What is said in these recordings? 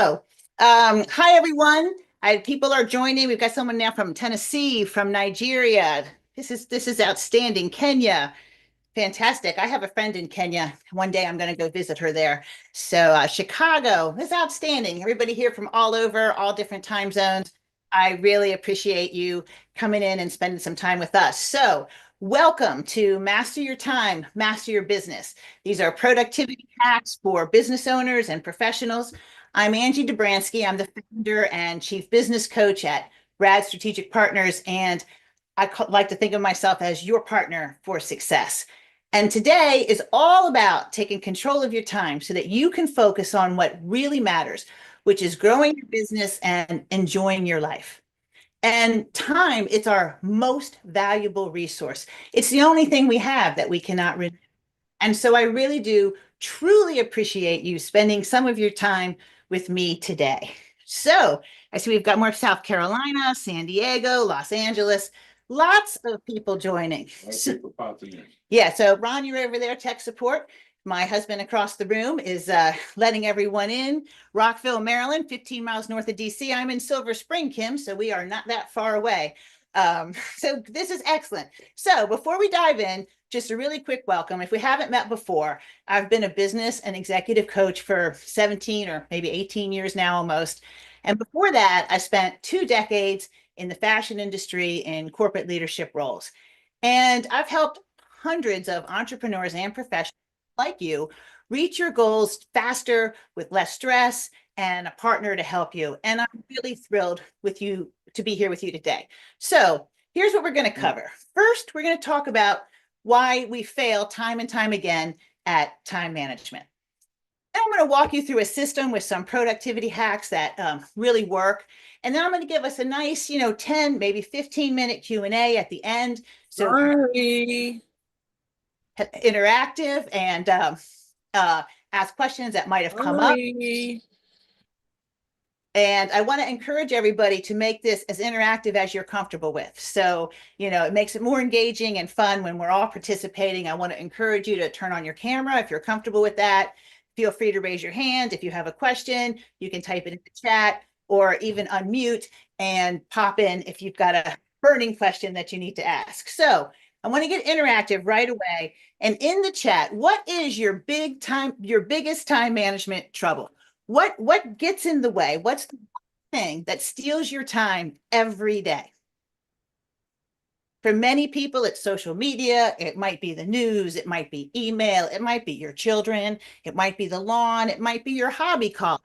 Hi everyone. People are joining. We've got someone now from Tennessee, from Nigeria. This is outstanding. Kenya, fantastic. I have a friend in Kenya. One day I'm going to go visit her there. So Chicago is outstanding. Everybody here from all over, all different time zones. I really appreciate you coming in and spending some time with us. So welcome to Master Your Time, Master Your Business. These are productivity hacks for business owners and professionals. I'm Angie Dobransky. I'm the founder and chief business coach at Rad Strategic Partners, and like to think of myself as your partner for success. And today is all about taking control of your time so that you can focus on what really matters, which is growing your business and enjoying your life. And time, it's our most valuable resource. It's the only thing we have that we cannot renew. And so I really do truly appreciate you spending some of your time with me today. So I see we've got more South Carolina, San Diego, Los Angeles, lots of people joining. Yeah, so Ron, you're over there, tech support. My husband across the room is letting everyone in. Rockville, Maryland, 15 miles north of DC. I'm in Silver Spring, Kim, so we are not that far away. So this is excellent. So before we dive in, just a really quick welcome. If we haven't met before, I've been a business and executive coach for 17 or maybe 18 years now almost. And before that, I spent 2 decades in the fashion industry in corporate leadership roles. And I've helped hundreds of entrepreneurs and professionals like you reach your goals faster with less stress and a partner to help you. And I'm really thrilled with you to be here with you today. So here's what we're going to cover. First, we're going to talk about why we fail time and time again at time management. And I'm going to walk you through a system with some productivity hacks that really work. And then I'm going to give us a nice, 10, maybe 15-minute Q&A at the end. So Sorry. interactive and ask questions that might have come up. Sorry. And I want to encourage everybody to make this as interactive as you're comfortable with. So, it makes it more engaging and fun when we're all participating. I want to encourage you to turn on your camera if you're comfortable with that. Feel free to raise your hand. If you have a question, you can type it in the chat or even unmute and pop in if you've got a burning question that you need to ask. So I want to get interactive right away. And in the chat, what is your biggest time management trouble? What gets in the way? What's the thing that steals your time every day? For many people, it's social media. It might be the news. It might be email. It might be your children. It might be the lawn. It might be your hobby calling.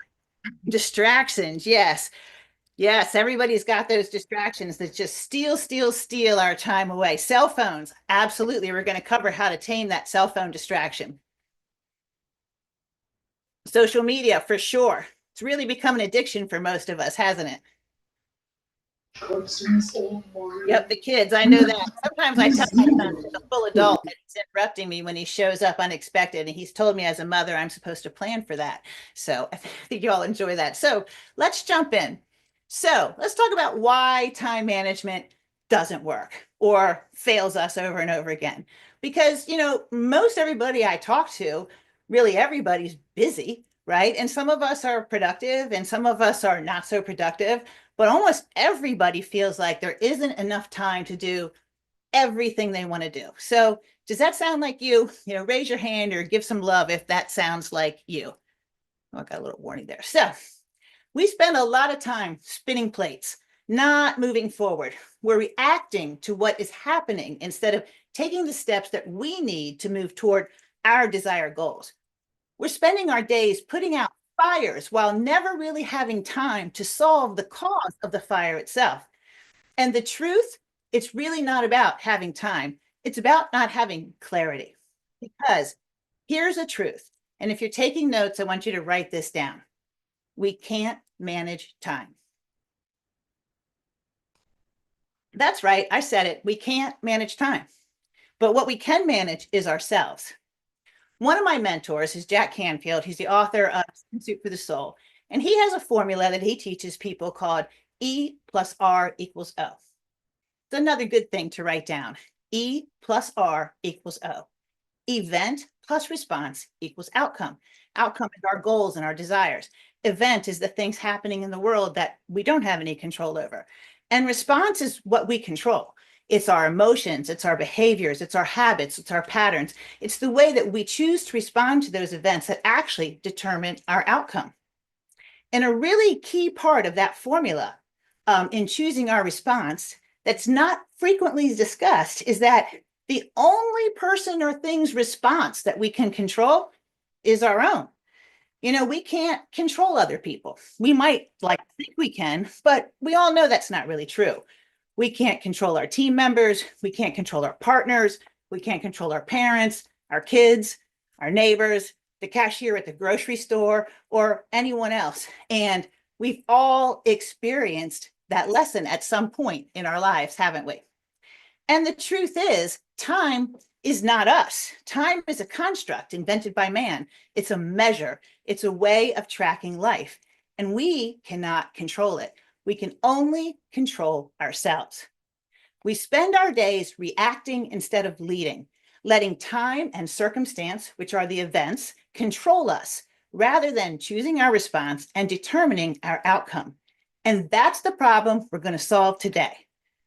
Distractions. Yes. Yes. Everybody's got those distractions that just steal our time away. Cell phones. Absolutely. We're going to cover how to tame that cell phone distraction. Social media, for sure. It's really become an addiction for most of us, hasn't it? Yep, the kids. I know that. Sometimes I tell my son, he's a full adult, and he's interrupting me when he shows up unexpected. And he's told me as a mother, I'm supposed to plan for that. So I think you all enjoy that. So let's jump in. So let's talk about why time management doesn't work or fails us over and over again. Because, most everybody I talk to, really everybody's busy, right? And some of us are productive and some of us are not so productive, but almost everybody feels like there isn't enough time to do everything they want to do. So does that sound like you? Raise your hand or give some love if that sounds like you. Oh, I got a little warning there. So we spend a lot of time spinning plates, not moving forward. We're reacting to what is happening instead of taking the steps that we need to move toward our desired goals. We're spending our days putting out fires while never really having time to solve the cause of the fire itself. And the truth, it's really not about having time. It's about not having clarity. Because here's the truth. And if you're taking notes, I want you to write this down. We can't manage time. That's right. I said it. We can't manage time. But what we can manage is ourselves. One of my mentors is Jack Canfield. He's the author of Soup for the Soul. And he has a formula that he teaches people called E plus R equals O. It's another good thing to write down. E plus R equals O. Event plus response equals outcome. Outcome is our goals and our desires. event is the things happening in the world that we don't have any control over. And response is what we control. It's our emotions, it's our behaviors, it's our habits, it's our patterns. It's the way that we choose to respond to those events that actually determine our outcome. And a really key part of that formula in choosing our response that's not frequently discussed is that the only person or thing's response that we can control is our own. You know, we can't control other people. We might like to think we can, but we all know that's not really true. We can't control our team members. We can't control our partners. We can't control our parents, our kids, our neighbors, the cashier at the grocery store, or anyone else. And we've all experienced that lesson at some point in our lives, haven't we? And the truth is, time is not us. Time is a construct invented by man. It's a measure, it's a way of tracking life, and we cannot control it. We can only control ourselves. We spend our days reacting instead of leading, letting time and circumstance, which are the events, control us rather than choosing our response and determining our outcome. And that's the problem we're going to solve today.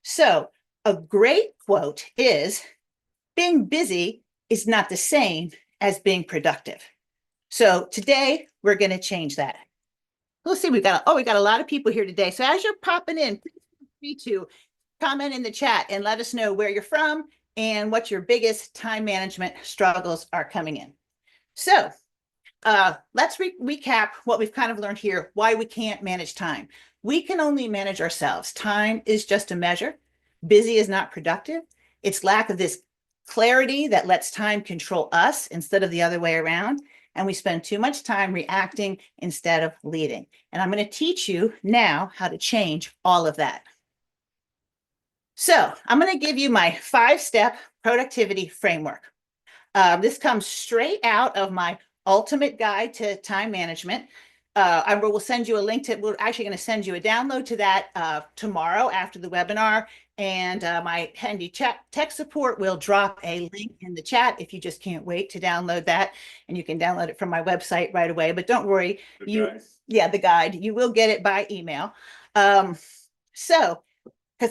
So, a great quote is, being busy is not the same as being productive. So today we're going to change that. Let's see, we got a lot of people here today. So as you're popping in, please feel free to comment in the chat and let us know where you're from and what your biggest time management struggles are coming in. So let's recap what we've kind of learned here, why we can't manage time. We can only manage ourselves. Time is just a measure. Busy is not productive. It's lack of this clarity that lets time control us instead of the other way around. And we spend too much time reacting instead of leading. And I'm going to teach you now how to change all of that. So I'm going to give you my 5-step productivity framework. This comes straight out of my ultimate guide to time management. I will send you a link to it. We're actually going to send you a download to that tomorrow after the webinar. And my handy tech support will drop a link in the chat if you just can't wait to download that. And you can download it from my website right away. But don't worry, the guide, you will get it by email. Because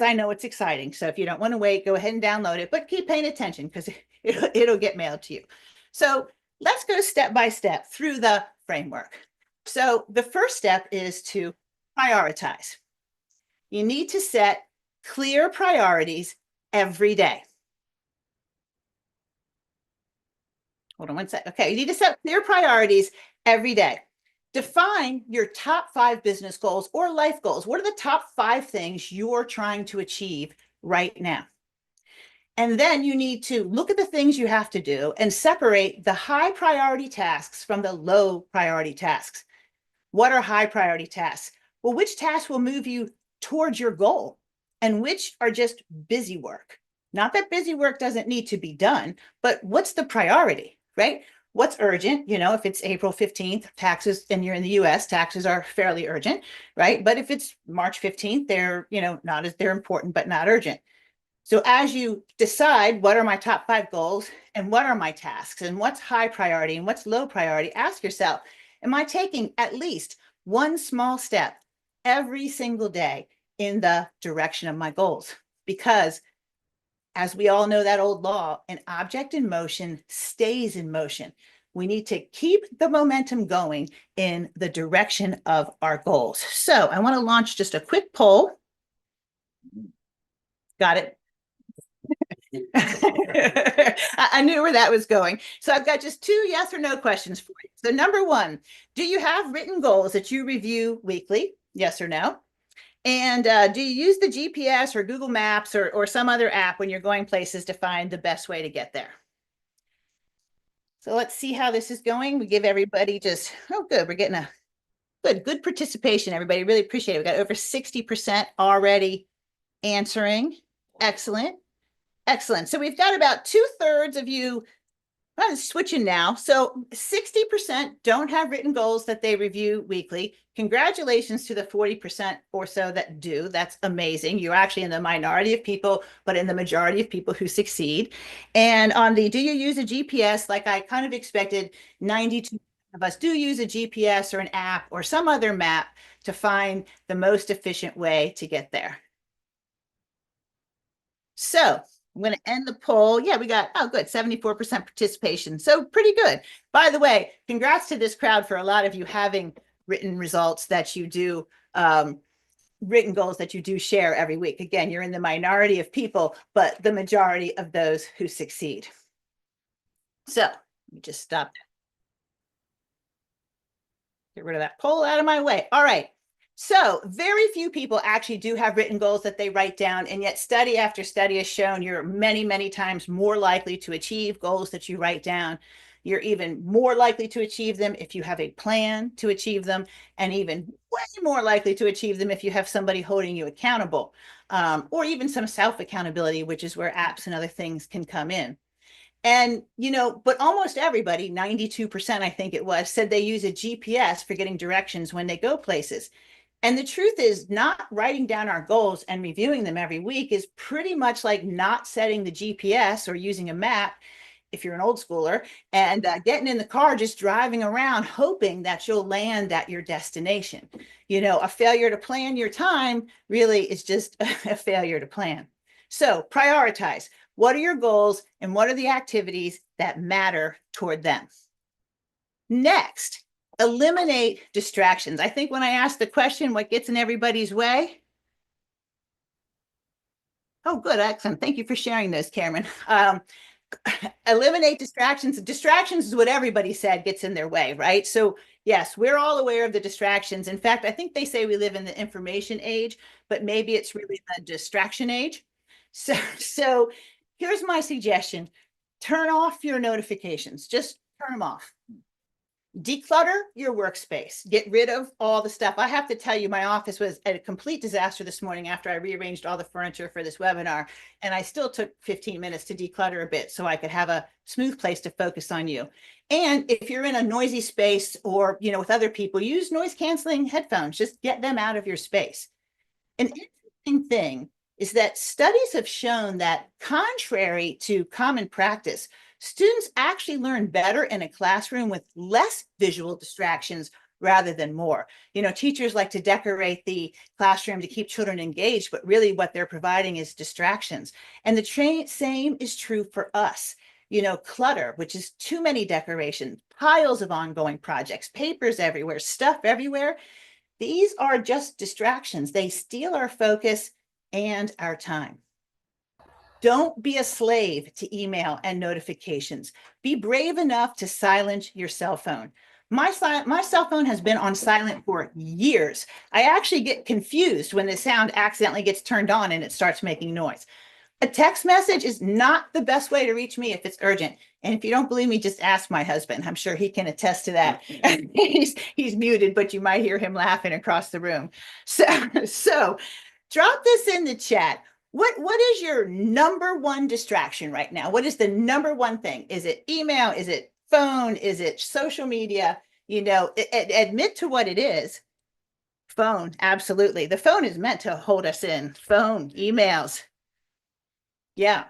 I know it's exciting. So if you don't want to wait, go ahead and download it, but keep paying attention because it'll get mailed to you. So let's go step by step through the framework. So the first step is to prioritize. You need to set clear priorities every day. Hold on one sec. Okay, you need to set clear priorities every day. Define your top 5 business goals or life goals. What are the top 5 things you're trying to achieve right now? And then you need to look at the things you have to do and separate the high priority tasks from the low priority tasks. What are high priority tasks? Well, which tasks will move you towards your goal and which are just busy work? Not that busy work doesn't need to be done, but what's the priority, right? What's urgent? You know, if it's April 15th, taxes, and you're in the US, taxes are fairly urgent, right? But if it's March 15th, they're, they're important, but not urgent. So as you decide what are my top 5 goals and what are my tasks and what's high priority and what's low priority, ask yourself, am I taking at least one small step every single day in the direction of my goals? Because as we all know that old law, an object in motion stays in motion. We need to keep the momentum going in the direction of our goals. So I want to launch just a quick poll. Got it. I knew where that was going. So I've got just 2 yes or no questions for you. So number 1, do you have written goals that you review weekly? Yes or no? And do you use the GPS or Google Maps or some other app when you're going places to find the best way to get there? So let's see how this is going. We give everybody good. We're getting a good participation, everybody. Really appreciate it. We got over 60% already answering. Excellent. Excellent. So we've got about 2/3 of you. I'm switching now. So 60% don't have written goals that they review weekly. Congratulations to the 40% or so that do. That's amazing. You're actually in the minority of people, but in the majority of people who succeed. And on the do you use a GPS, like I kind of expected, 92 of us do use a GPS or an app or some other map to find the most efficient way to get there. So I'm going to end the poll. Yeah, we got, oh, good, 74% participation. So pretty good. By the way, congrats to this crowd for a lot of you having written results that you do, written goals that you do share every week. Again, you're in the minority of people, but the majority of those who succeed. So let me just stop. Get rid of that poll out of my way. All right. So very few people actually do have written goals that they write down, and yet study after study has shown you're many, many times more likely to achieve goals that you write down. You're even more likely to achieve them if you have a plan to achieve them, and even way more likely to achieve them if you have somebody holding you accountable, or even some self-accountability, which is where apps and other things can come in. And, but almost everybody, 92%, I think it was, said they use a GPS for getting directions when they go places. And the truth is, not writing down our goals and reviewing them every week is pretty much like not setting the GPS or using a map, if you're an old schooler, and getting in the car, just driving around, hoping that you'll land at your destination. A failure to plan your time really is just a failure to plan. So prioritize. What are your goals and what are the activities that matter toward them? Next, eliminate distractions. I think when I asked the question, what gets in everybody's way? Oh, good, excellent. Thank you for sharing those, Cameron. Eliminate distractions. Distractions is what everybody said gets in their way, right? So yes, we're all aware of the distractions. In fact, I think they say we live in the information age, but maybe it's really the distraction age. So here's my suggestion. Turn off your notifications. Just turn them off. Declutter your workspace. Get rid of all the stuff. I have to tell you, my office was a complete disaster this morning after I rearranged all the furniture for this webinar. And I still took 15 minutes to declutter a bit so I could have a smooth place to focus on you. And if you're in a noisy space or, with other people, use noise canceling headphones. Just get them out of your space. An interesting thing is that studies have shown that, contrary to common practice, students actually learn better in a classroom with less visual distractions rather than more. Teachers like to decorate the classroom to keep children engaged, but really what they're providing is distractions. And the same is true for us. Clutter, which is too many decorations, piles of ongoing projects, papers everywhere, stuff everywhere. These are just distractions. They steal our focus and our time. Don't be a slave to email and notifications. Be brave enough to silence your cell phone. My cell phone has been on silent for years. I actually get confused when the sound accidentally gets turned on and it starts making noise. A text message is not the best way to reach me if it's urgent. And if you don't believe me, just ask my husband. I'm sure he can attest to that. he's muted, but you might hear him laughing across the room. So drop this in the chat. What is your number one distraction right now? What is the number one thing? Is it email? Is it phone? Is it social media? Admit to what it is. Phone, absolutely. The phone is meant to hold us in. Phone, emails. Yeah.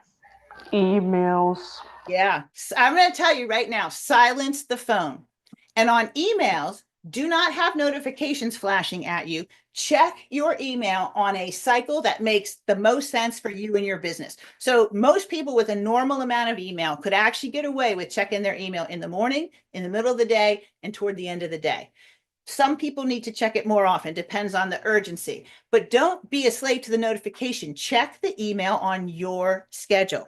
Emails. Yeah. I'm going to tell you right now, silence the phone. And on emails, do not have notifications flashing at you. Check your email on a cycle that makes the most sense for you and your business. So most people with a normal amount of email could actually get away with checking their email in the morning, in the middle of the day, and toward the end of the day. Some people need to check it more often, depends on the urgency, but don't be a slave to the notification. Check the email on your schedule.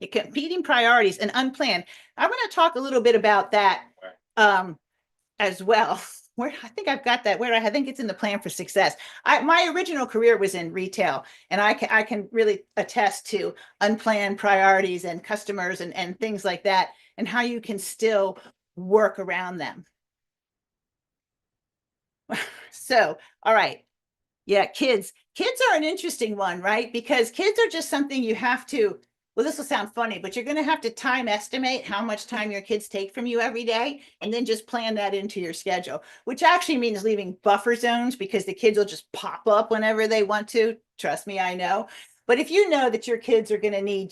The competing priorities and unplanned. I'm going to talk a little bit about that as well. I think I've got that. I think it's in the plan for success. My original career was in retail, and I can really attest to unplanned priorities and customers and things like that, and how you can still work around them. So, all right. Yeah, kids are an interesting one, right? Because kids are just something you have to, well, this will sound funny, but you're going to have to time estimate how much time your kids take from you every day, and then just plan that into your schedule, which actually means leaving buffer zones, because the kids will just pop up whenever they want to. Trust me, I know. But if you know that your kids are going to need,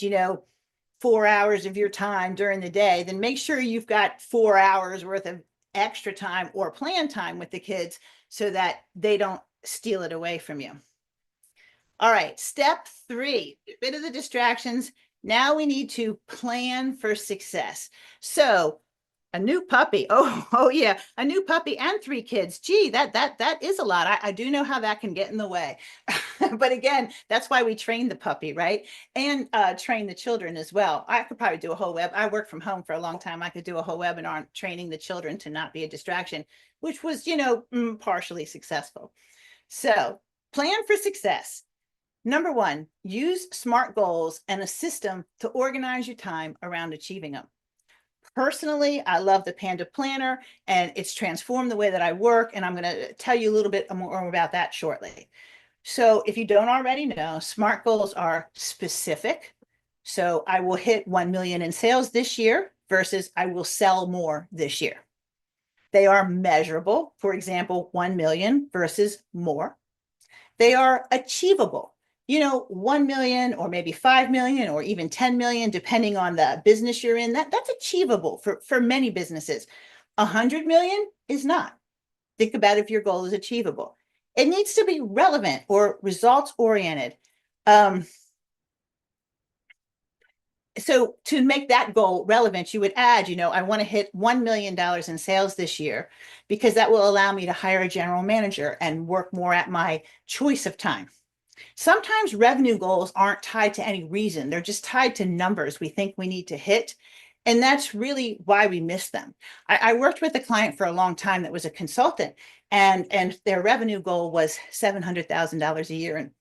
4 hours of your time during the day, then make sure you've got 4 hours worth of extra time or plan time with the kids so that they don't steal it away from you. All right, step 3, get rid of the distractions. Now we need to plan for success. So a new puppy. Oh yeah, a new puppy and 3 kids. Gee, that is a lot. I do know how that can get in the way. But again, that's why we train the puppy, right? And train the children as well. I could probably do a whole web. I worked from home for a long time. I could do a whole webinar on training the children to not be a distraction, which was, partially successful. So plan for success. Number 1, use SMART goals and a system to organize your time around achieving them. Personally, I love the Panda Planner, and it's transformed the way that I work, and I'm going to tell you a little bit more about that shortly. So if you don't already know, SMART goals are specific. So I will hit 1 million in sales this year versus I will sell more this year. They are measurable. For example, 1 million versus more. They are achievable. 1 million or maybe 5 million or even 10 million, depending on the business you're in, that's achievable for many businesses. 100 million is not. Think about if your goal is achievable. It needs to be relevant or results oriented. So to make that goal relevant, you would add, I want to hit $1 million in sales this year, because that will allow me to hire a general manager and work more at my choice of time. Sometimes revenue goals aren't tied to any reason. They're just tied to numbers we think we need to hit. And that's really why we miss them. I worked with a client for a long time that was a consultant, and their revenue goal was $700,000 a year. And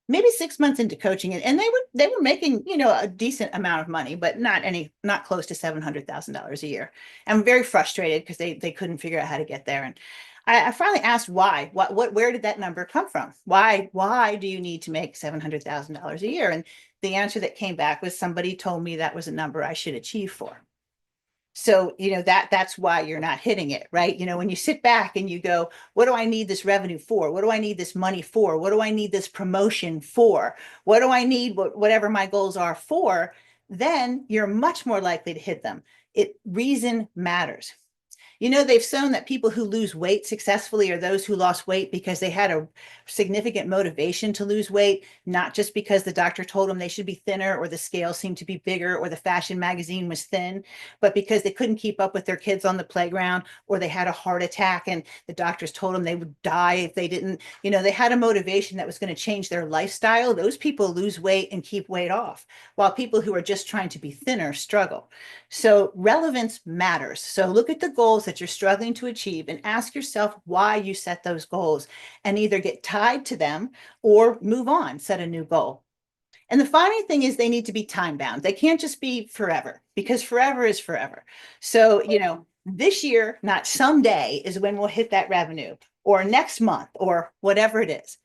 maybe 6 months into coaching it, and they were making, a decent amount of money, but not close to $700,000 a year. I'm very frustrated because they couldn't figure out how to get there. And I finally asked why. Where did that number come from? Why do you need to make $700,000 a year? And the answer that came back was, somebody told me that was a number I should achieve for. So, that's why you're not hitting it, right? When you sit back and you go, what do I need this revenue for? What do I need this money for? What do I need this promotion for? What do I need, whatever my goals are for? Then you're much more likely to hit them. Reason matters. They've shown that people who lose weight successfully are those who lost weight because they had a significant motivation to lose weight, not just because the doctor told them they should be thinner, or the scale seemed to be bigger, or the fashion magazine was thin, but because they couldn't keep up with their kids on the playground, or they had a heart attack and the doctors told them they would die if they didn't. They had a motivation that was going to change their lifestyle. Those people lose weight and keep weight off, while people who are just trying to be thinner struggle. So relevance matters. So look at the goals that you're struggling to achieve and ask yourself why you set those goals, and either get tied to them or move on, set a new goal. And the final thing is, they need to be time bound. They can't just be forever, because forever is forever. So, this year, not someday, is when we'll hit that revenue, or next month, or whatever it is.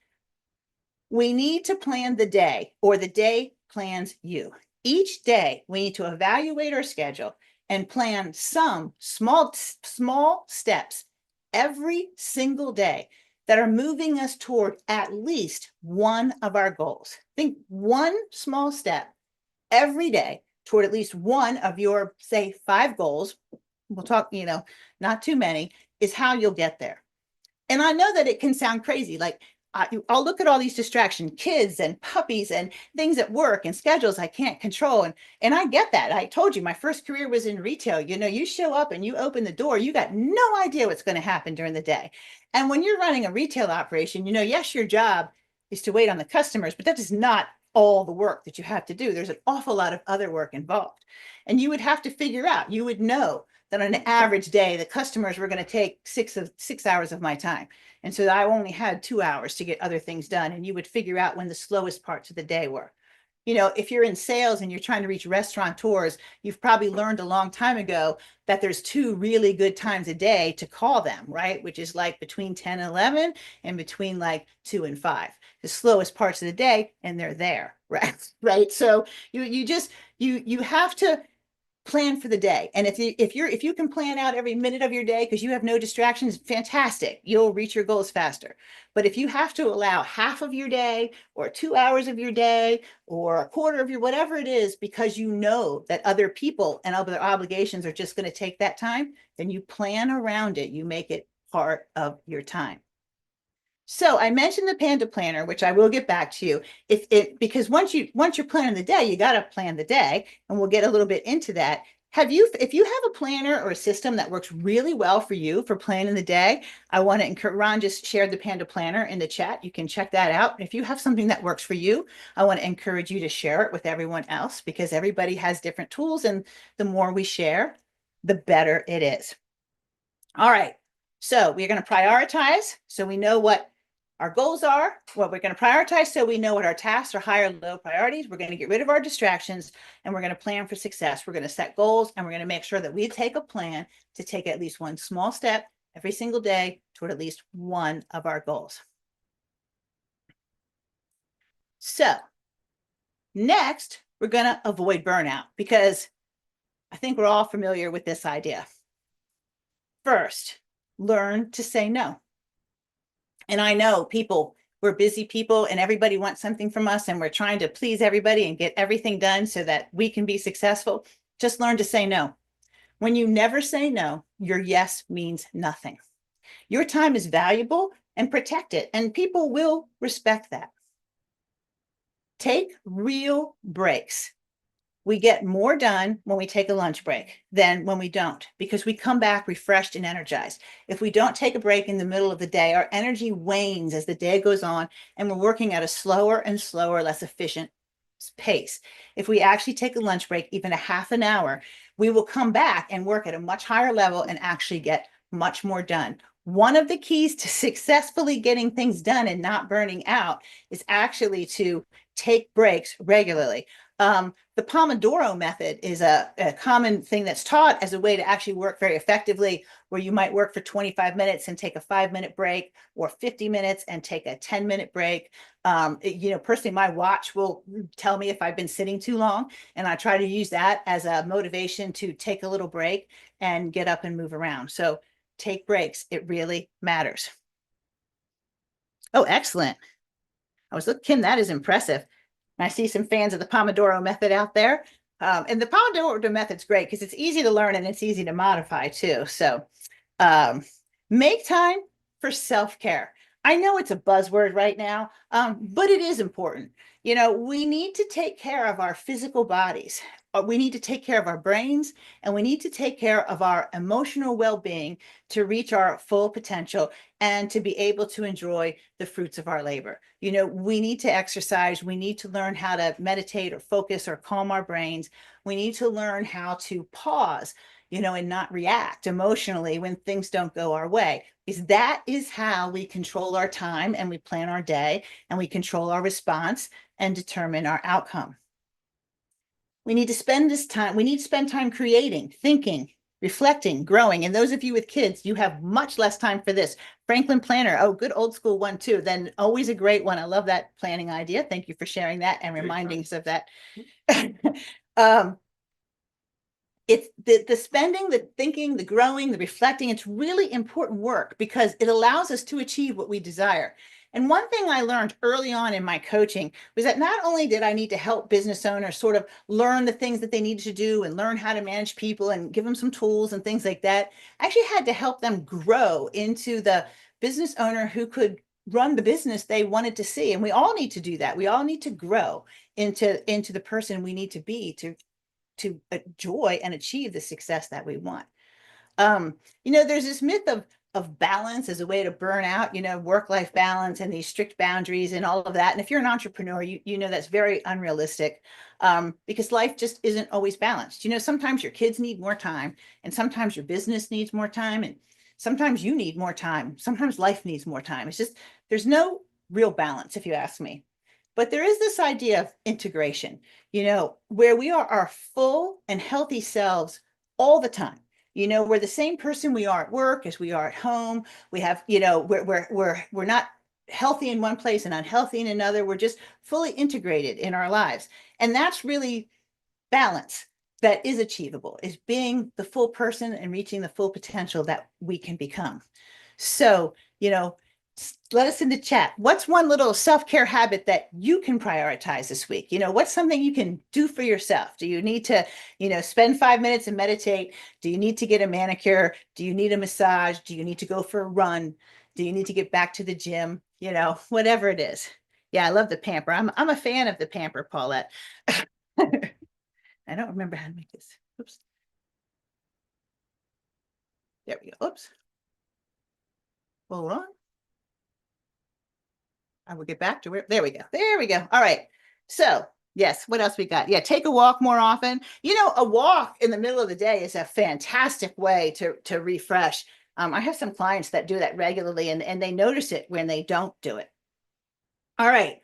We need to plan the day, or the day plans you. Each day, we need to evaluate our schedule and plan some small steps every single day that are moving us toward at least one of our goals. Think one small step every day toward at least one of your, say, 5 goals. We'll talk, not too many, is how you'll get there. And I know that it can sound crazy. Like, I'll look at all these distractions, kids and puppies and things at work and schedules I can't control. And I get that. I told you my first career was in retail. You show up and you open the door, you got no idea what's going to happen during the day. And when you're running a retail operation, yes, your job is to wait on the customers, but that is not all the work that you have to do. There's an awful lot of other work involved. And you would have to figure out, you would know that on an average day, the customers were going to take 6 hours of my time. And so I only had 2 hours to get other things done. And you would figure out when the slowest parts of the day were. If you're in sales and you're trying to reach restaurateurs, you've probably learned a long time ago that there's 2 really good times a day to call them, right? Which is like between 10 and 11 and between like 2 and 5, the slowest parts of the day, and they're there, right? Right. So you have to plan for the day. And if you can plan out every minute of your day because you have no distractions, fantastic. You'll reach your goals faster. But if you have to allow half of your day or 2 hours of your day or a quarter of your whatever it is, because you know that other people and other obligations are just going to take that time, then you plan around it. You make it part of your time. So I mentioned the Panda Planner, which I will get back to you. If it because once you're planning the day, you got to plan the day, and we'll get a little bit into that. If you have a planner or a system that works really well for you for planning the day, I want to encourage. Ron just shared the Panda Planner in the chat. You can check that out. If you have something that works for you, I want to encourage you to share it with everyone else because everybody has different tools, and the more we share, the better it is. All right. So we're going to prioritize so we know what our goals are, what we're going to prioritize so we know what our tasks are, high or low priorities. We're going to get rid of our distractions and we're going to plan for success. We're going to set goals and we're going to make sure that we take a plan to take at least one small step every single day toward at least one of our goals. So next, we're going to avoid burnout because I think we're all familiar with this idea. First, learn to say no. And I know we're busy people and everybody wants something from us and we're trying to please everybody and get everything done so that we can be successful. Just learn to say no. When you never say no, your yes means nothing. Your time is valuable and protect it, and people will respect that. Take real breaks. We get more done when we take a lunch break than when we don't, because we come back refreshed and energized. If we don't take a break in the middle of the day, our energy wanes as the day goes on, and we're working at a slower and slower, less efficient pace. If we actually take a lunch break, even a half an hour, we will come back and work at a much higher level and actually get much more done. One of the keys to successfully getting things done and not burning out is actually to take breaks regularly. The Pomodoro method is a common thing that's taught as a way to actually work very effectively, where you might work for 25 minutes and take a 5-minute break, or 50 minutes and take a 10-minute break. Personally, my watch will tell me if I've been sitting too long, and I try to use that as a motivation to take a little break and get up and move around. So take breaks. It really matters. Oh, excellent. Kim, that is impressive. I see some fans of the Pomodoro method out there. And the Pomodoro method's great because it's easy to learn and it's easy to modify too. So make time for self-care. I know it's a buzzword right now, but it is important. We need to take care of our physical bodies. We need to take care of our brains, and we need to take care of our emotional well-being to reach our full potential and to be able to enjoy the fruits of our labor. We need to exercise. We need to learn how to meditate or focus or calm our brains. We need to learn how to pause, and not react emotionally when things don't go our way. Because that is how we control our time and we plan our day and we control our response and determine our outcome. We need to spend time creating, thinking, reflecting, growing. And those of you with kids, you have much less time for this. Franklin Planner, oh, good old school one too. Then always a great one. I love that planning idea. Thank you for sharing that and reminding us of that. It's the spending, the thinking, the growing, the reflecting. It's really important work because it allows us to achieve what we desire. And one thing I learned early on in my coaching was that not only did I need to help business owners sort of learn the things that they needed to do and learn how to manage people and give them some tools and things like that, I actually had to help them grow into the business owner who could run the business they wanted to see. And we all need to do that. We all need to grow into the person we need to be to enjoy and achieve the success that we want. There's this myth of balance as a way to burn out, work-life balance and these strict boundaries and all of that. And if you're an entrepreneur, you know that's very unrealistic because life just isn't always balanced. Sometimes your kids need more time, and sometimes your business needs more time, and sometimes you need more time. Sometimes life needs more time. It's just, there's no real balance, if you ask me. But there is this idea of integration, where we are our full and healthy selves all the time. We're the same person we are at work as we are at home. We have, we're not healthy in one place and unhealthy in another. We're just fully integrated in our lives. And that's really balance. that is achievable, is being the full person and reaching the full potential that we can become. So, let us in the chat. What's one little self-care habit that you can prioritize this week? What's something you can do for yourself? Do you need to, spend 5 minutes and meditate? Do you need to get a manicure? Do you need a massage? Do you need to go for a run? Do you need to get back to the gym? Whatever it is. Yeah, I love the pamper. I'm a fan of the pamper, Paulette. I don't remember how to make this. Oops. There we go. Oops. Hold on. I will get back to where, there we go. There we go. All right. So yes, what else we got? Yeah, take a walk more often. A walk in the middle of the day is a fantastic way to refresh. I have some clients that do that regularly and they notice it when they don't do it. All right.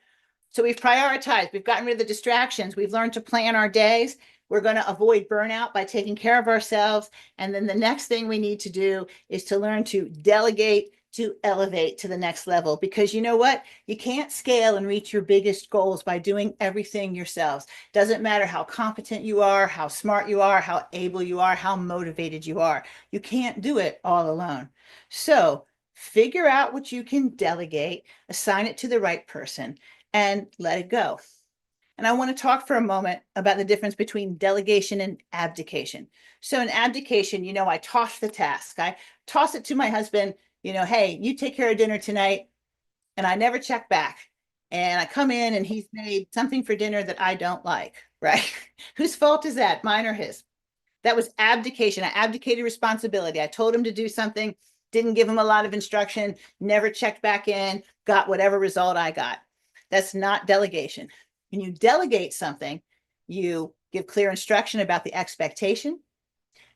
So we've prioritized, we've gotten rid of the distractions, we've learned to plan our days. We're going to avoid burnout by taking care of ourselves. And then the next thing we need to do is to learn to delegate, to elevate to the next level. Because you know what? You can't scale and reach your biggest goals by doing everything yourselves. Doesn't matter how competent you are, how smart you are, how able you are, how motivated you are. You can't do it all alone. So figure out what you can delegate, assign it to the right person, and let it go. And I want to talk for a moment about the difference between delegation and abdication. So in abdication, I toss the task. I toss it to my husband, hey, you take care of dinner tonight. And I never check back. And I come in and he's made something for dinner that I don't like, right? Whose fault is that? Mine or his? That was abdication. I abdicated responsibility. I told him to do something, didn't give him a lot of instruction, never checked back in, got whatever result I got. That's not delegation. When you delegate something, you give clear instruction about the expectation.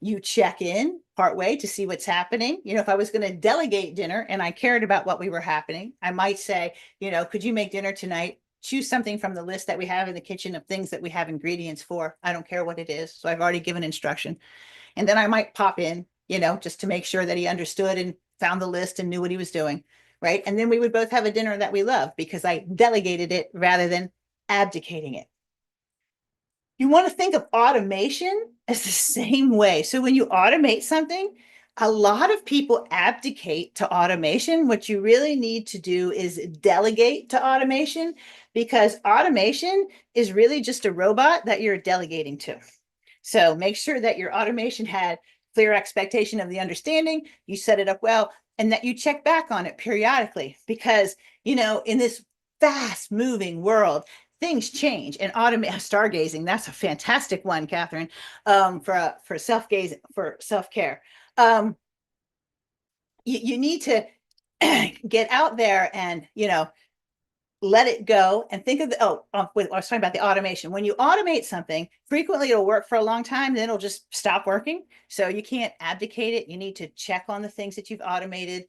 You check in partway to see what's happening. If I was going to delegate dinner and I cared about what we were happening, I might say, could you make dinner tonight? Choose something from the list that we have in the kitchen of things that we have ingredients for. I don't care what it is. So I've already given instruction. And then I might pop in, just to make sure that he understood and found the list and knew what he was doing. Right. And then we would both have a dinner that we love because I delegated it rather than abdicating it. You want to think of automation as the same way. So when you automate something, a lot of people abdicate to automation. What you really need to do is delegate to automation because automation is really just a robot that you're delegating to. So make sure that your automation had clear expectation of the understanding, you set it up well, and that you check back on it periodically because, in this fast moving world, things change and stargazing. That's a fantastic one, Catherine, for self-care. You need to get out there and, let it go and think of I was talking about the automation. When you automate something, frequently it'll work for a long time, then it'll just stop working. So you can't abdicate it. You need to check on the things that you've automated,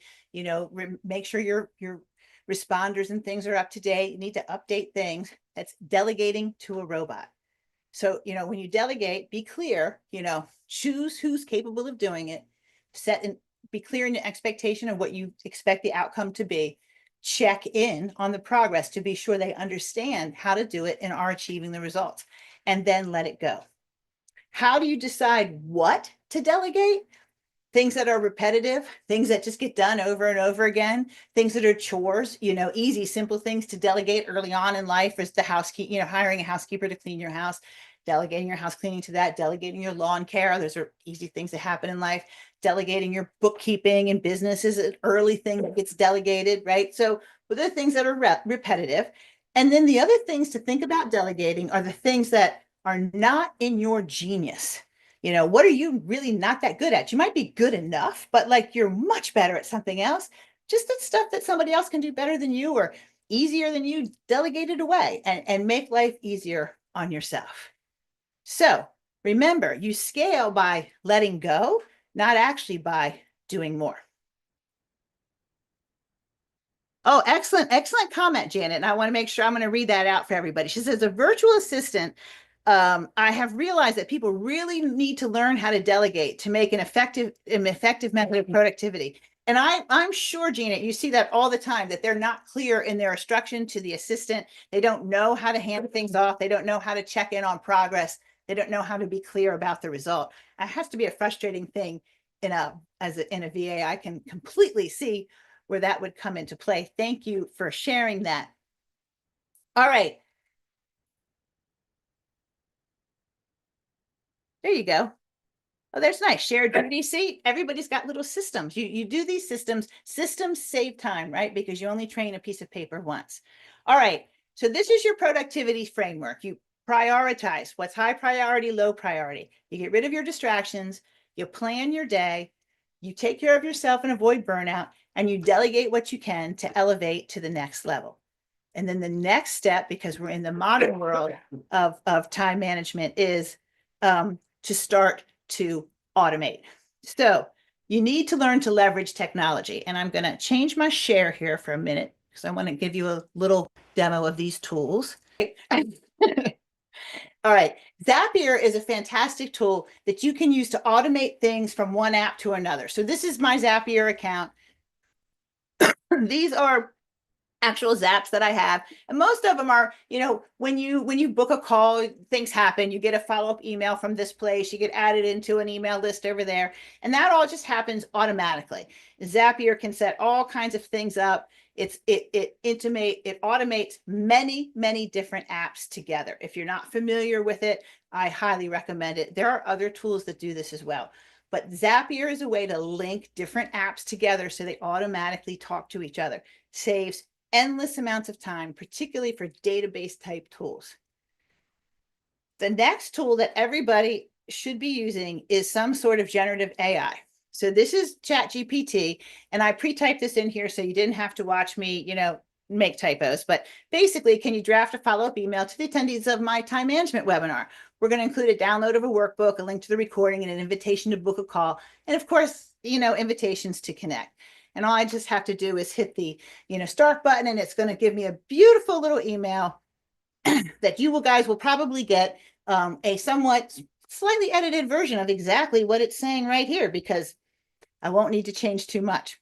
make sure your responders and things are up to date. You need to update things. That's delegating to a robot. So, when you delegate, be clear, choose who's capable of doing it, set and be clear in your expectation of what you expect the outcome to be. Check in on the progress to be sure they understand how to do it and are achieving the results, and then let it go. How do you decide what to delegate? Things that are repetitive, things that just get done over and over again, things that are chores, easy, simple things to delegate early on in life is the housekeeping, hiring a housekeeper to clean your house, delegating your house cleaning to that, delegating your lawn care. Those are easy things that happen in life. Delegating your bookkeeping and business is an early thing that gets delegated, right? So those are things that are repetitive. And then the other things to think about delegating are the things that are not in your genius. What are you really not that good at? You might be good enough, but like you're much better at something else. Just that stuff that somebody else can do better than you or easier than you, delegate it away and make life easier on yourself. So remember, you scale by letting go, not actually by doing more. Oh, excellent, excellent comment, Janet. And I want to make sure I'm going to read that out for everybody. She says, a virtual assistant, I have realized that people really need to learn how to delegate to make an effective method of productivity. And I'm sure, Janet, you see that all the time, that they're not clear in their instruction to the assistant. They don't know how to hand things off. They don't know how to check in on progress. They don't know how to be clear about the result. It has to be a frustrating thing in a VA. I can completely see where that would come into play. Thank you for sharing that. All right. There you go. Oh, there's nice. Shared duty. See, everybody's got little systems. You do these systems. Systems save time, right? Because you only train a piece of paper once. All right. So this is your productivity framework. You prioritize what's high priority, low priority. You get rid of your distractions. You plan your day. You take care of yourself and avoid burnout. And you delegate what you can to elevate to the next level. And then the next step, because we're in the modern world of time management, is to start to automate. So you need to learn to leverage technology. And I'm going to change my share here for a minute because I want to give you a little demo of these tools. All right. Zapier is a fantastic tool that you can use to automate things from one app to another. So this is my Zapier account. These are actual zaps that I have. And most of them are, when you book a call, things happen. You get a follow-up email from this place, you get added into an email list over there. And that all just happens automatically. Zapier can set all kinds of things up. It automates many, many different apps together. If you're not familiar with it, I highly recommend it. There are other tools that do this as well. But Zapier is a way to link different apps together so they automatically talk to each other. Saves endless amounts of time, particularly for database type tools. The next tool that everybody should be using is some sort of generative AI. So this is ChatGPT, and I pre-typed this in here so you didn't have to watch me, make typos. But basically, can you draft a follow-up email to the attendees of my time management webinar? We're going to include a download of a workbook, a link to the recording, and an invitation to book a call. And of course, invitations to connect. And all I just have to do is hit the, start button, and it's going to give me a beautiful little email that you guys will probably get a somewhat slightly edited version of exactly what it's saying right here, because I won't need to change too much.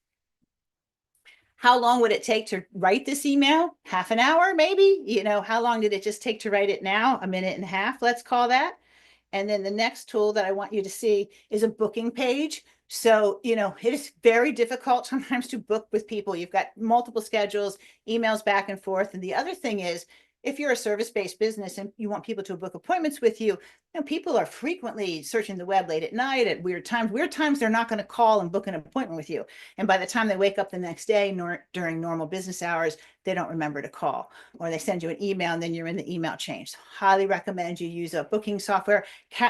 How long would it take to write this email? Half an hour, maybe? How long did it just take to write it now? A minute and a half, let's call that. And then the next tool that I want you to see is a booking page. So, it is very difficult sometimes to book with people. You've got multiple schedules, emails back and forth. And the other thing is, if you're a service-based business and you want people to book appointments with you, people are frequently searching the web late at night at weird times they're not going to call and book an appointment with you. And by the time they wake up the next day, during normal business hours, they don't remember to call, or they send you an email and then you're in the email chain. So highly recommend you use a booking software.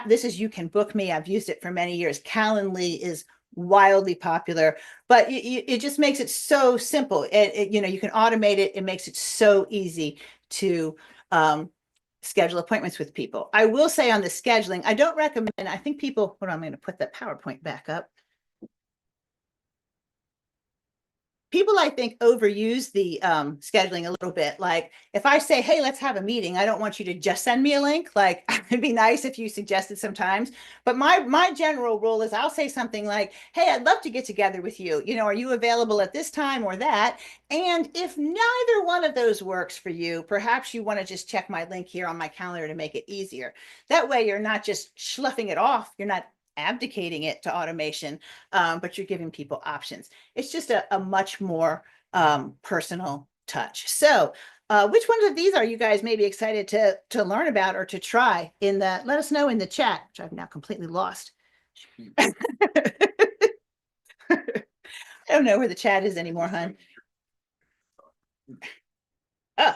This is You Can Book Me. I've used it for many years. Calendly is wildly popular, but it just makes it so simple. You can automate it. It makes it so easy to schedule appointments with people. I will say on the scheduling, I don't recommend, I think people, hold on, I'm going to put that PowerPoint back up. People, I think, overuse the scheduling a little bit. Like if I say, hey, let's have a meeting, I don't want you to just send me a link. Like it'd be nice if you suggested sometimes. But my general rule is I'll say something like, hey, I'd love to get together with you. Are you available at this time or that? And if neither one of those works for you, perhaps you want to just check my link here on my calendar to make it easier. That way you're not just sloughing it off. You're not abdicating it to automation, but you're giving people options. It's just a much more personal touch. So which ones of these are you guys maybe excited to learn about or to try? Let us know in the chat, which I've now completely lost. I don't know where the chat is anymore, hon. Oh,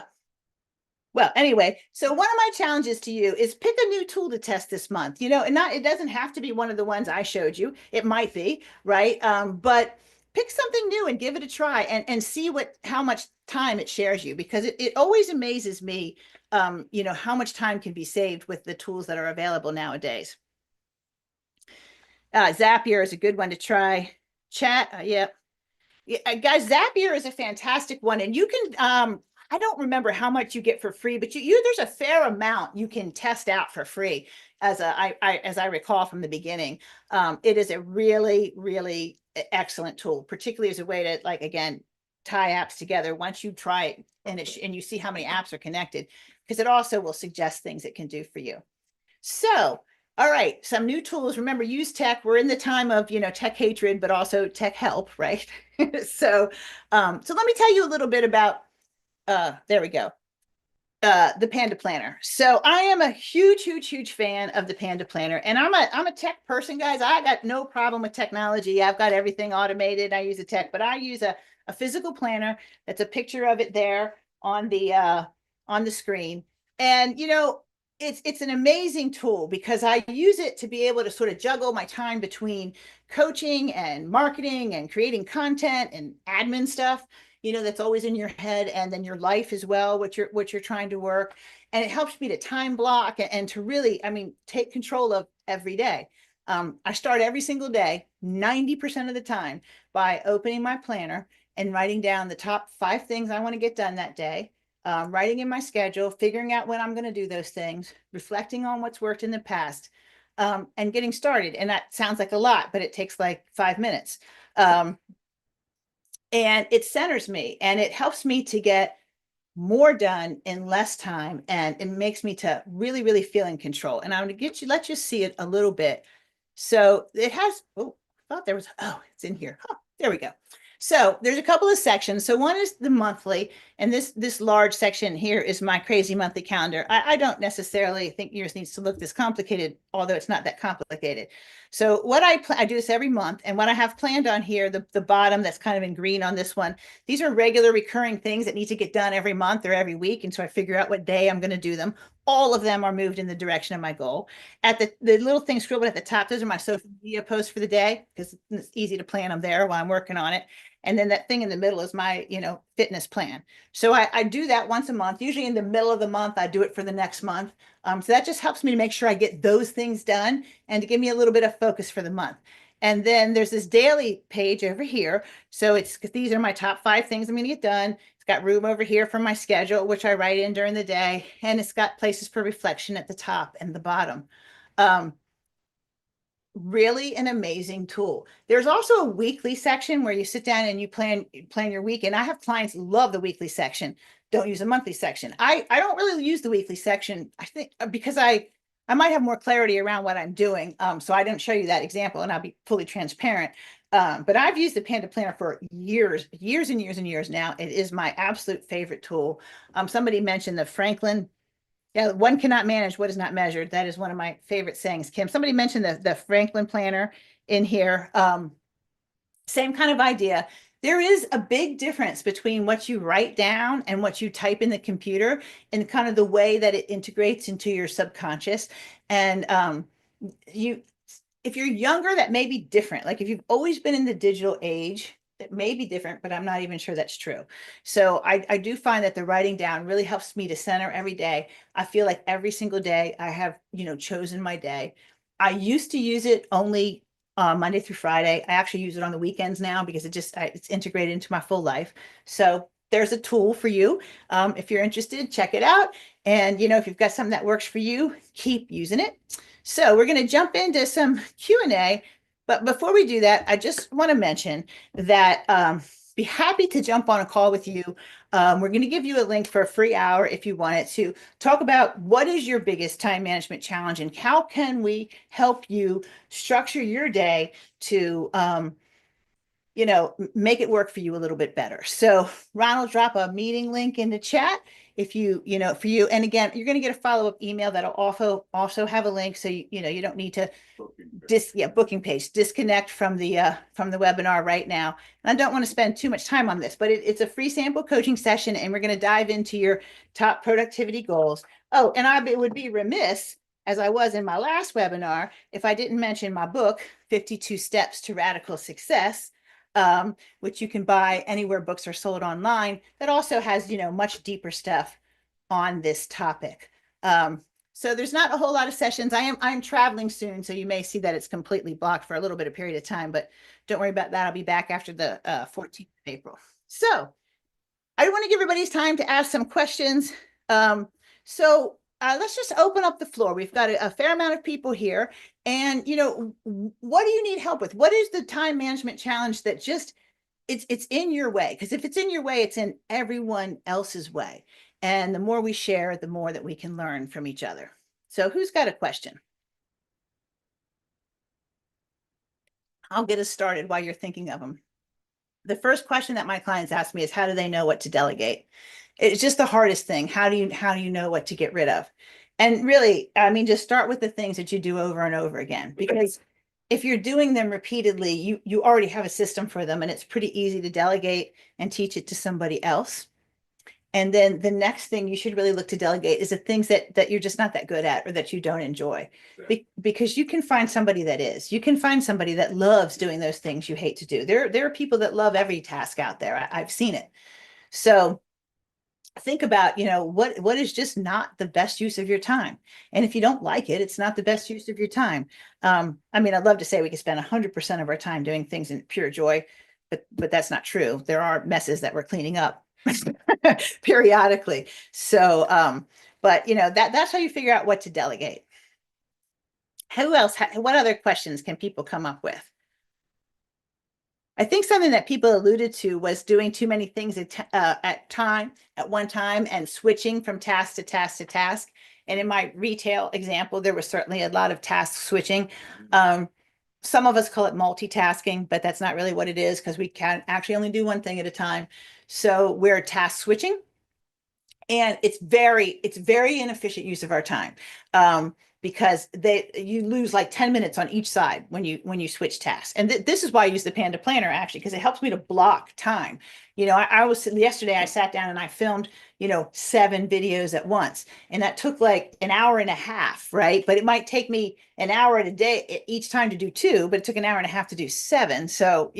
well, anyway, so one of my challenges to you is pick a new tool to test this month, and it doesn't have to be one of the ones I showed you. It might be, right? But pick something new and give it a try and see how much time it shares you, because it always amazes me, how much time can be saved with the tools that are available nowadays. Zapier is a good one to try. Chat, yeah. Guys, Zapier is a fantastic one, and you can I don't remember how much you get for free, but there's a fair amount you can test out for free, as I recall from the beginning. It is a really, really excellent tool, particularly as a way to, like, again, tie apps together once you try it and you see how many apps are connected, because it also will suggest things it can do for you. So, all right, some new tools. Remember, use tech. We're in the time of, tech hatred, but also tech help, right? So let me tell you a little bit about, there we go, the Panda Planner. So I am a huge, huge, huge fan of the Panda Planner, and I'm a tech person, guys. I got no problem with technology. I've got everything automated. I use a tech, but I use a physical planner. That's a picture of it there on the screen. And it's an amazing tool because I use it to be able to sort of juggle my time between coaching and marketing and creating content and admin stuff, that's always in your head, and then your life as well, what you're trying to work. And it helps me to time block and to really, I mean, take control of every day. I start every single day 90% of the time by opening my planner and writing down the top 5 things I want to get done that day, writing in my schedule, figuring out when I'm going to do those things, reflecting on what's worked in the past, and getting started. And that sounds like a lot, but it takes like 5 minutes. And it centers me and it helps me to get more done in less time, and it makes me to really, really feel in control. And I'm going to let you see it a little bit. So it has, oh, I thought there was, oh, it's in here. Huh, there we go. So there's a couple of sections. So one is the monthly, and this large section here is my crazy monthly calendar. I don't necessarily think yours needs to look this complicated, although it's not that complicated. So what I do this every month, and what I have planned on here, the bottom that's kind of in green on this one, these are regular recurring things that need to get done every month or every week. And so I figure out what day I'm going to do them. All of them are moved in the direction of my goal. At the little thing scribbled at the top, those are my social media posts for the day, because it's easy to plan them there while I'm working on it. And then that thing in the middle is my, fitness plan. So I do that once a month. Usually in the middle of the month, I do it for the next month. So that just helps me to make sure I get those things done and to give me a little bit of focus for the month. And then there's this daily page over here. So these are my top 5 things I'm going to get done. It's got room over here for my schedule, which I write in during the day. And it's got places for reflection at the top and the bottom. Really an amazing tool. There's also a weekly section where you sit down and you plan your week. And I have clients love the weekly section, don't use a monthly section. I don't really use the weekly section, I think, because I might have more clarity around what I'm doing. So I didn't show you that example, and I'll be fully transparent. But I've used the Panda Planner for years and years and years now. It is my absolute favorite tool. Somebody mentioned the Franklin. Yeah, one cannot manage what is not measured. That is one of my favorite sayings, Kim. Somebody mentioned the Franklin planner in here. Same kind of idea. There is a big difference between what you write down and what you type in the computer, and kind of the way that it integrates into your subconscious. And if you're younger, that may be different. Like if you've always been in the digital age, it may be different, but I'm not even sure that's true. So I do find that the writing down really helps me to center every day. I feel like every single day I have, chosen my day. I used to use it only Monday through Friday. I actually use it on the weekends now because it's integrated into my full life. So there's a tool for you. If you're interested, check it out. And, if you've got something that works for you, keep using it. So we're going to jump into some Q&A. But before we do that, I just want to mention that be happy to jump on a call with you. We're going to give you a link for a free hour if you want it, to talk about what is your biggest time management challenge and how can we help you structure your day to make it work for you a little bit better. So Ronald, drop a meeting link in the chat if for you. And again, you're going to get a follow-up email that'll also have a link. So you don't need to booking page, disconnect from the webinar right now. And I don't want to spend too much time on this, but it's a free sample coaching session, and we're going to dive into your top productivity goals. Oh, and I would be remiss, as I was in my last webinar, if I didn't mention my book, 52 Steps to Radical Success, which you can buy anywhere books are sold online, that also has, much deeper stuff on this topic. So there's not a whole lot of sessions. I'm traveling soon, so you may see that it's completely blocked for a little bit of period of time, but don't worry about that. I'll be back after the 14th of April. So I want to give everybody's time to ask some questions. Let's just open up the floor. We've got a fair amount of people here. And, what do you need help with? What is the time management challenge that just, it's in your way? Because if it's in your way, it's in everyone else's way. And the more we share, the more that we can learn from each other. So who's got a question? I'll get us started while you're thinking of them. The first question that my clients ask me is, how do they know what to delegate? It's just the hardest thing. How do you know what to get rid of? And really, I mean, just start with the things that you do over and over again, because if you're doing them repeatedly, you already have a system for them, and it's pretty easy to delegate and teach it to somebody else. And then the next thing you should really look to delegate is the things that you're just not that good at or that you don't enjoy. Because you can find somebody that is. You can find somebody that loves doing those things you hate to do. There are people that love every task out there. I've seen it. So think about, what is just not the best use of your time. And if you don't like it, it's not the best use of your time. I mean, I'd love to say we could spend 100% of our time doing things in pure joy, but that's not true. There are messes that we're cleaning up periodically. So, but that's how you figure out what to delegate. Who else? What other questions can people come up with? I think something that people alluded to was doing too many things at one time and switching from task to task to task. And in my retail example, there was certainly a lot of task switching. Some of us call it multitasking, but that's not really what it is, because we can actually only do one thing at a time. So we're task switching, and it's very inefficient use of our time, because you lose like 10 minutes on each side when you switch tasks. And this is why I use the Panda Planner, actually, because it helps me to block time. I was yesterday, I sat down and I filmed 7 videos at once, and that took like an hour and a half, right? But it might take me an hour a day each time to do 2, but it took an hour and a half to do 7. So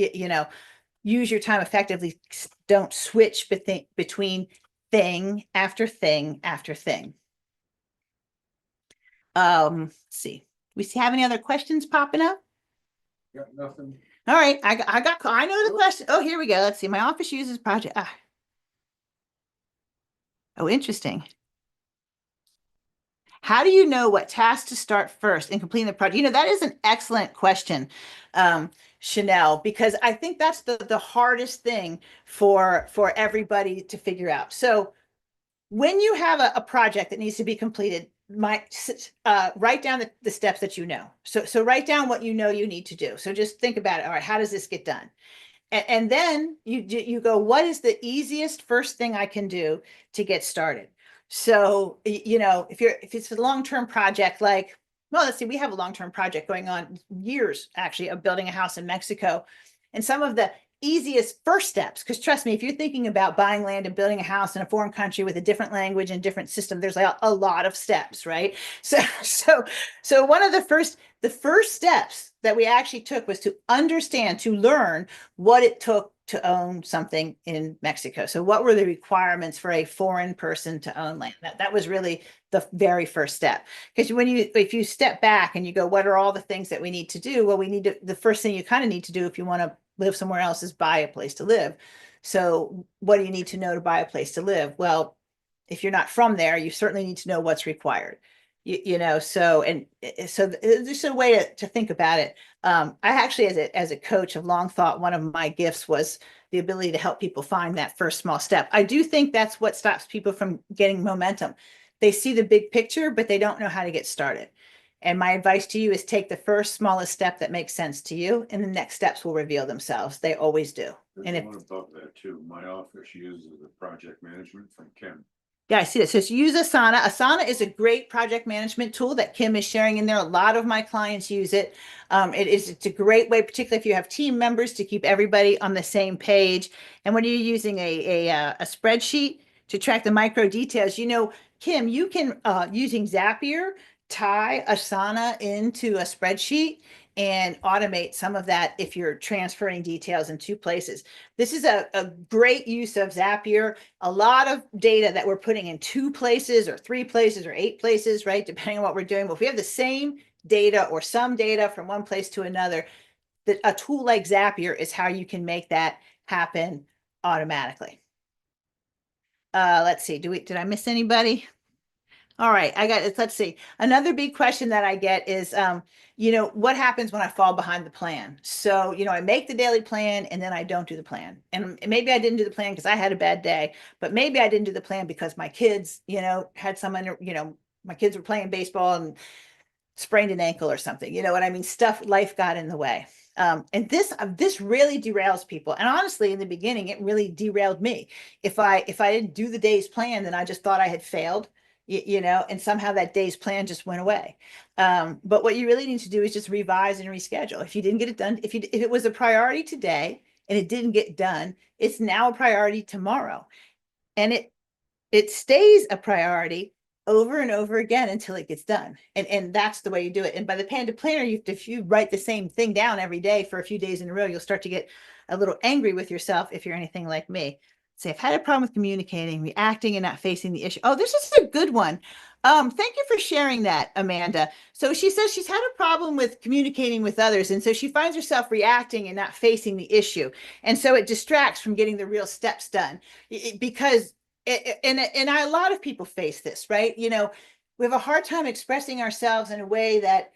use your time effectively. Don't switch between thing after thing after thing. Let's see. We have any other questions popping up? Got nothing. All right, I know the question. Oh, here we go. Let's see. My office uses project. Oh, interesting. How do you know what task to start first in completing the project? That is an excellent question, Chanel, because I think that's the hardest thing for everybody to figure out. So when you have a project that needs to be completed, write down the steps that you know. So write down what you need to do. So just think about it. All right, how does this get done? And then you go, what is the easiest first thing I can do to get started? So, if it's a long-term project, like, well, let's see, we have a long-term project going on, years actually, of building a house in Mexico. And some of the easiest first steps, because trust me, if you're thinking about buying land and building a house in a foreign country with a different language and different system, there's like a lot of steps, right? So one of the first steps that we actually took was to learn what it took to own something in Mexico. So what were the requirements for a foreign person to own land? That was really the very first step. Because if you step back and you go, what are all the things that we need to do? Well, the first thing you kind of need to do if you want to live somewhere else is buy a place to live. So what do you need to know to buy a place to live? Well, if you're not from there, you certainly need to know what's required. So just a way to think about it. I actually, as a coach, have long thought one of my gifts was the ability to help people find that first small step. I do think that's what stops people from getting momentum. They see the big picture, but they don't know how to get started. And my advice to you is take the first smallest step that makes sense to you, and the next steps will reveal themselves. They always do. There's one above that too. My office uses the project management from Kim. Yeah, I see this. So use Asana. Asana is a great project management tool that Kim is sharing in there. A lot of my clients use it. It's a great way, particularly if you have team members, to keep everybody on the same page. And when you're using a spreadsheet to track the micro details, Kim, you can, using Zapier, tie Asana into a spreadsheet and automate some of that if you're transferring details in 2 places. This is a great use of Zapier. A lot of data that we're putting in 2 places or 3 places or 8 places, right? Depending on what we're doing. But if we have the same data or some data from one place to another, a tool like Zapier is how you can make that happen automatically. Let's see, did I miss anybody? All right, I got it. Let's see. Another big question that I get is, what happens when I fall behind the plan? So, I make the daily plan and then I don't do the plan. And maybe I didn't do the plan because I had a bad day, but maybe I didn't do the plan because my kids, had some, my kids were playing baseball and sprained an ankle or something. You know what I mean? Life got in the way. And this really derails people. And honestly, in the beginning, it really derailed me. If I didn't do the day's plan, then I just thought I had failed, you know, and somehow that day's plan just went away. But what you really need to do is just revise and reschedule. If you didn't get it done, if it was a priority today and it didn't get done, it's now a priority tomorrow. And it stays a priority over and over again until it gets done. And that's the way you do it. And by the Panda Planner, if you write the same thing down every day for a few days in a row, you'll start to get a little angry with yourself if you're anything like me. Say, I've had a problem with communicating, reacting, and not facing the issue. Oh, this is a good one. Thank you for sharing that, Amanda. So she says she's had a problem with communicating with others, and so she finds herself reacting and not facing the issue. And so it distracts from getting the real steps done because a lot of people face this, right? You know, we have a hard time expressing ourselves in a way that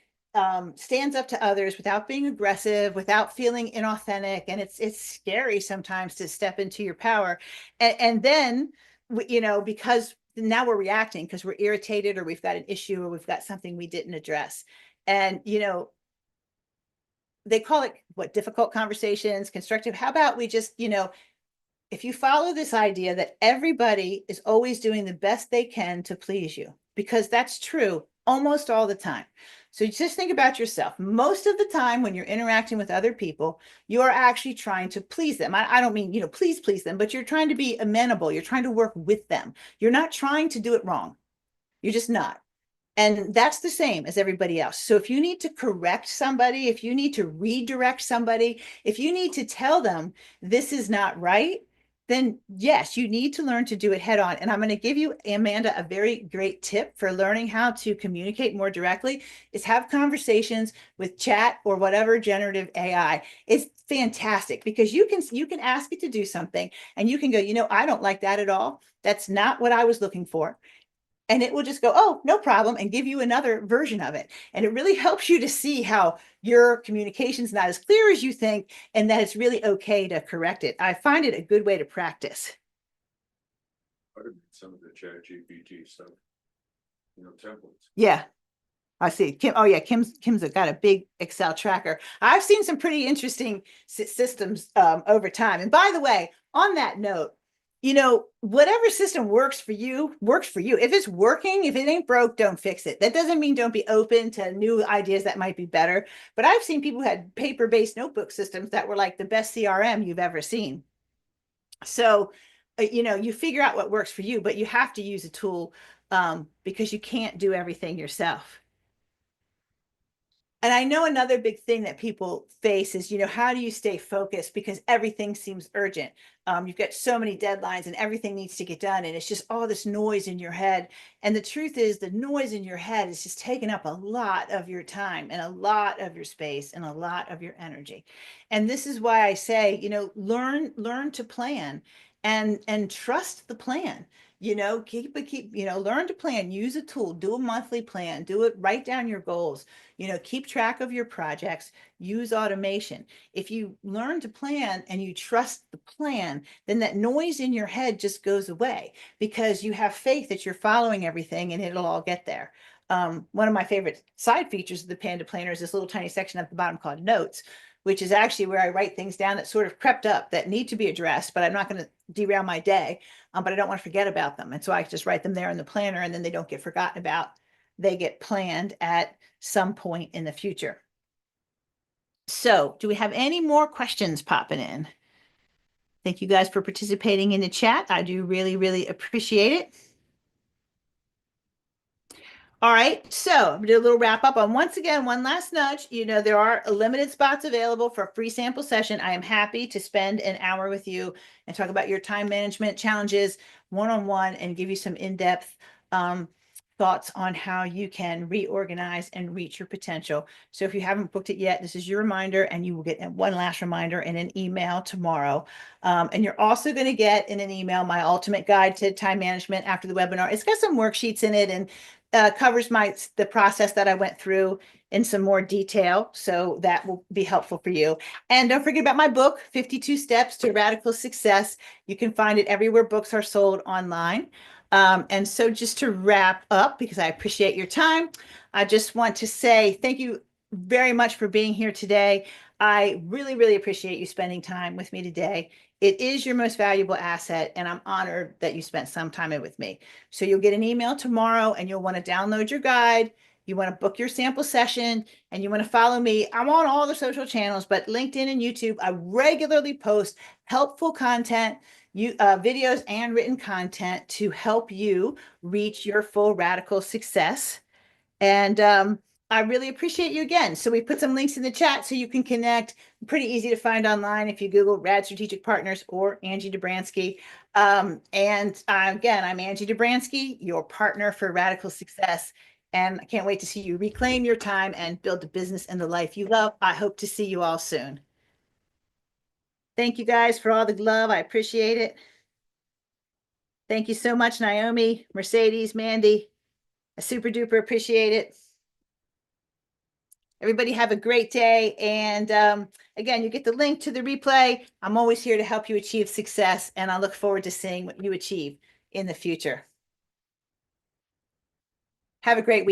stands up to others without being aggressive, without feeling inauthentic, and it's scary sometimes to step into your power. And then, you know, because now we're reacting because we're irritated or we've got an issue or we've got something we didn't address, and you know, they call it what, difficult conversations, constructive. How about we just, you know, if you follow this idea that everybody is always doing the best they can to please you, because that's true almost all the time. So just think about yourself. Most of the time when you're interacting with other people, you're actually trying to please them. I don't mean, you know, please them, but you're trying to be amenable. You're trying to work with them. You're not trying to do it wrong. You're just not. And that's the same as everybody else. So if you need to correct somebody, if you need to redirect somebody, if you need to tell them this is not right, then yes, you need to learn to do it head on. And I'm going to give you, Amanda, a very great tip for learning how to communicate more directly is have conversations with chat or whatever generative AI. It's fantastic because you can ask it to do something and you can go, you know, I don't like that at all. That's not what I was looking for. And it will just go, oh, no problem, and give you another version of it. And it really helps you to see how your communication's not as clear as you think, and that it's really okay to correct it. I find it a good way to practice. Some of the Chat GPT stuff, you know, templates. Yeah, I see. Kim, oh yeah, Kim's got a big Excel tracker. I've seen some pretty interesting systems over time. And by the way, on that note, you know, whatever system works for you, works for you. If it's working, if it ain't broke, don't fix it. That doesn't mean don't be open to new ideas that might be better. But I've seen people who had paper-based notebook systems that were like the best CRM you've ever seen. So, you know, you figure out what works for you, but you have to use a tool because you can't do everything yourself. And I know another big thing that people face is, you know, how do you stay focused? Because everything seems urgent. You've got so many deadlines and everything needs to get done. And it's just all this noise in your head. And the truth is the noise in your head is just taking up a lot of your time and a lot of your space and a lot of your energy. And this is why I say, you know, learn to plan and trust the plan. You know, you know, learn to plan, use a tool, do a monthly plan, do it, write down your goals, you know, keep track of your projects, use automation. If you learn to plan and you trust the plan, then that noise in your head just goes away because you have faith that you're following everything and it'll all get there. One of my favorite side features of the Panda Planner is this little tiny section at the bottom called Notes, which is actually where I write things down that sort of crept up that need to be addressed, but I'm not going to derail my day, but I don't want to forget about them. And so I just write them there in the planner and then they don't get forgotten about. They get planned at some point in the future. So do we have any more questions popping in? Thank you guys for participating in the chat. I do really, really appreciate it. All right, so I'm gonna do a little wrap up on once again, one last nudge. You know, there are limited spots available for a free sample session. I am happy to spend an hour with you and talk about your time management challenges one-on-one and give you some in-depth thoughts on how you can reorganize and reach your potential. So if you haven't booked it yet, this is your reminder, and you will get one last reminder in an email tomorrow. And you're also going to get in an email my ultimate guide to time management after the webinar. It's got some worksheets in it and covers the process that I went through in some more detail. So that will be helpful for you. And don't forget about my book, 52 Steps to Radical Success. You can find it everywhere books are sold online. And so just to wrap up, because I appreciate your time, I just want to say thank you very much for being here today. I really, really appreciate you spending time with me today. It is your most valuable asset, and I'm honored that you spent some time in with me. So you'll get an email tomorrow, and you'll want to download your guide. You want to book your sample session, and you want to follow me. I'm on all the social channels, but LinkedIn and YouTube, I regularly post helpful content, videos and written content to help you reach your full radical success. And I really appreciate you again. So we put some links in the chat so you can connect. Pretty easy to find online if you Google Rad Strategic Partners or Angie Dobransky. Again, I'm Angie Dobransky, your partner for radical success. And I can't wait to see you reclaim your time and build a business and the life you love. I hope to see you all soon. Thank you guys for all the love. I appreciate it. Thank you so much, Naomi, Mercedes, Mandy. I super duper appreciate it. Everybody have a great day. And again, you get the link to the replay. I'm always here to help you achieve success, and I look forward to seeing what you achieve in the future. Have a great week.